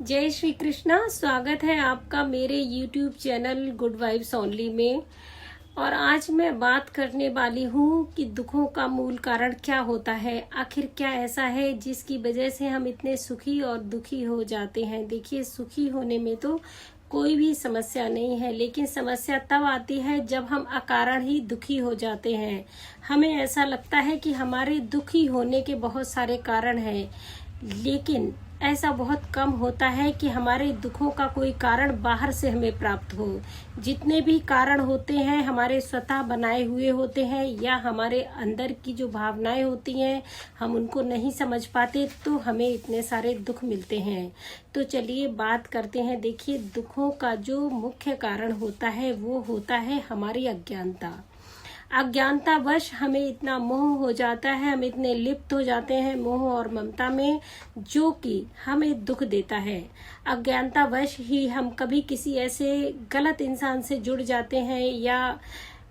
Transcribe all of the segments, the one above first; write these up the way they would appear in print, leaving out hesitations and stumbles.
जय श्री कृष्णा। स्वागत है आपका मेरे YouTube channel good vibes only में। और आज मैं बात करने वाली हूँ कि दुखों का मूल कारण क्या होता है। आखिर क्या ऐसा है जिसकी वजह से हम इतने सुखी और दुखी हो जाते हैं। देखिए, सुखी होने में तो कोई भी समस्या नहीं है, लेकिन समस्या तब आती है जब हम अकारण ही दुखी हो जाते हैं। हमें ऐसा लगता है कि हमारे दुखी होने के बहुत सारे कारण हैं, लेकिन ऐसा बहुत कम होता है कि हमारे दुखों का कोई कारण बाहर से हमें प्राप्त हो। जितने भी कारण होते हैं हमारे स्वतः बनाए हुए होते हैं, या हमारे अंदर की जो भावनाएं होती हैं हम उनको नहीं समझ पाते, तो हमें इतने सारे दुख मिलते हैं। तो चलिए बात करते हैं। देखिए, दुखों का जो मुख्य कारण होता है वो होता है हमारी अज्ञानता। अज्ञानतावश हमें इतना मोह हो जाता है, हम इतने लिप्त हो जाते हैं मोह और ममता में, जो कि हमें दुख देता है। अज्ञानतावश ही हम कभी किसी ऐसे गलत इंसान से जुड़ जाते हैं या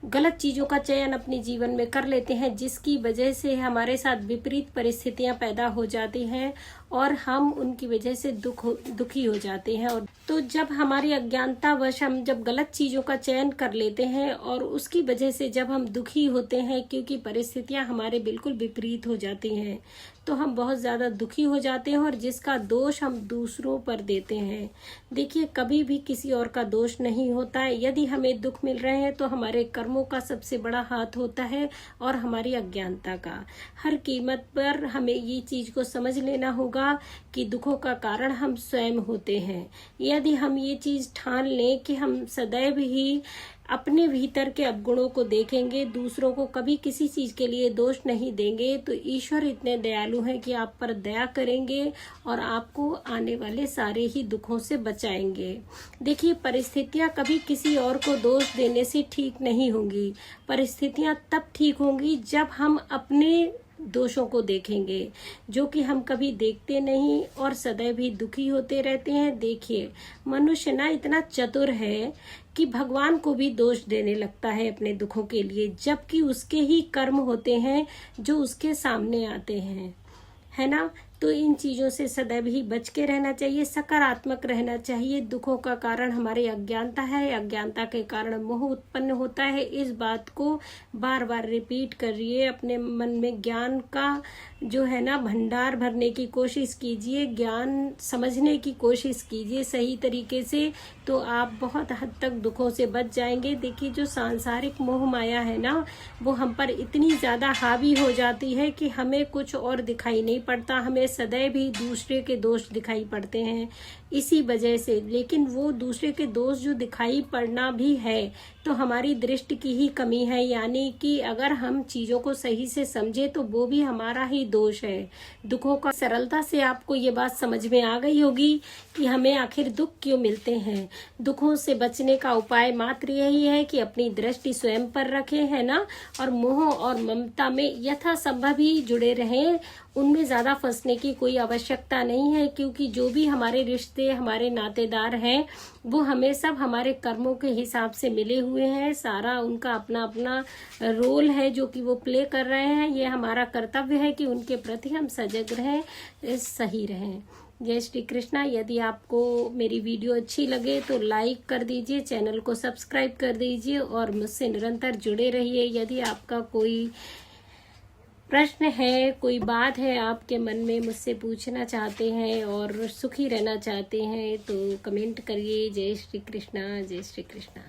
गलत चीजों का चयन अपने जीवन में कर लेते हैं, जिसकी वजह से हमारे साथ विपरीत परिस्थितियां पैदा हो जाती हैं और हम उनकी वजह से दुखी हो जाते हैं। और तो जब हमारी अज्ञानतावश हम जब गलत चीजों का चयन कर लेते हैं और उसकी वजह से जब हम दुखी होते हैं, क्योंकि परिस्थितियां हमारे बिल्कुल विपरीत हो जाती हैं, तो हम बहुत ज्यादा दुखी हो जाते हैं और जिसका दोष हम दूसरों पर देते हैं। देखिए, कभी भी किसी और का दोष नहीं होता है। यदि हमें दुख मिल रहे हैं तो हमारे कर्मों का सबसे बड़ा हाथ होता है और हमारी अज्ञानता का। हर कीमत पर हमें ये चीज को समझ लेना होगा कि दुखों का कारण हम स्वयं होते हैं। यदि हम ये चीज ठान लें कि हम सदैव ही अपने भीतर के अवगुणों को देखेंगे, दूसरों को कभी किसी चीज के लिए दोष नहीं देंगे, तो ईश्वर इतने दयालु हैं कि आप पर दया करेंगे और आपको आने वाले सारे ही दुखों से बचाएंगे। देखिए, परिस्थितियां कभी किसी और को दोष देने से ठीक नहीं होंगी। परिस्थितियां तब ठीक होंगी जब हम अपने दोषों को देखेंगे, जो कि हम कभी देखते नहीं और सदैव ही दुखी होते रहते हैं। देखिए, मनुष्य ना इतना चतुर है कि भगवान को भी दोष देने लगता है अपने दुखों के लिए, जबकि उसके ही कर्म होते हैं जो उसके सामने आते हैं, है ना। तो इन चीजों से सदैव ही बच के रहना चाहिए, सकारात्मक रहना चाहिए। दुखों का कारण हमारी अज्ञानता है, अज्ञानता के कारण मोह उत्पन्न होता है। इस बात को बार बार रिपीट करिए, अपने मन में ज्ञान का जो है ना भंडार भरने की कोशिश कीजिए, ज्ञान समझने की कोशिश कीजिए सही तरीके से, तो आप बहुत हद तक दुखों से बच जाएंगे। देखिए, जो सांसारिक मोह माया है ना, वो हम पर इतनी ज्यादा हावी हो जाती है कि हमें कुछ और दिखाई नहीं पड़ता, हमें सदैव ही दूसरे के दोष दिखाई पड़ते हैं इसी वजह से। लेकिन वो दूसरे के दोष जो दिखाई पड़ना भी है तो हमारी दृष्टि की ही कमी है, यानी कि अगर हम चीजों को सही से समझे तो वो भी हमारा ही दोष है। दुखों का सरलता से आपको ये बात समझ में आ गई होगी कि हमें आखिर दुख क्यों मिलते हैं। दुखों से बचने का उपाय मात्र यही है कि अपनी दृष्टि स्वयं पर रखें, है ना, और मोह और ममता में यथासंभव ही जुड़े रहें। उनमें ज्यादा फंसने की कोई आवश्यकता नहीं है, क्योंकि जो भी हमारे रिश्ते हमारे नातेदार हैं वो हमें सब हमारे कर्मों के हिसाब से मिले हुए हैं। सारा उनका अपना अपना रोल है जो कि वो प्ले कर रहे हैं। ये हमारा कर्तव्य है कि उनके प्रति हम सजग रहें, सही रहें। जय श्री कृष्णा। यदि आपको मेरी वीडियो अच्छी लगे तो लाइक कर दीजिए, चैनल को सब्सक्राइब कर दीजिए और मुझसे निरंतर जुड़े रहिए। यदि आपका कोई प्रश्न है, कोई बात है आपके मन में, मुझसे पूछना चाहते हैं और सुखी रहना चाहते हैं, तो कमेंट करिए। जय श्री कृष्णा, जय श्री कृष्णा।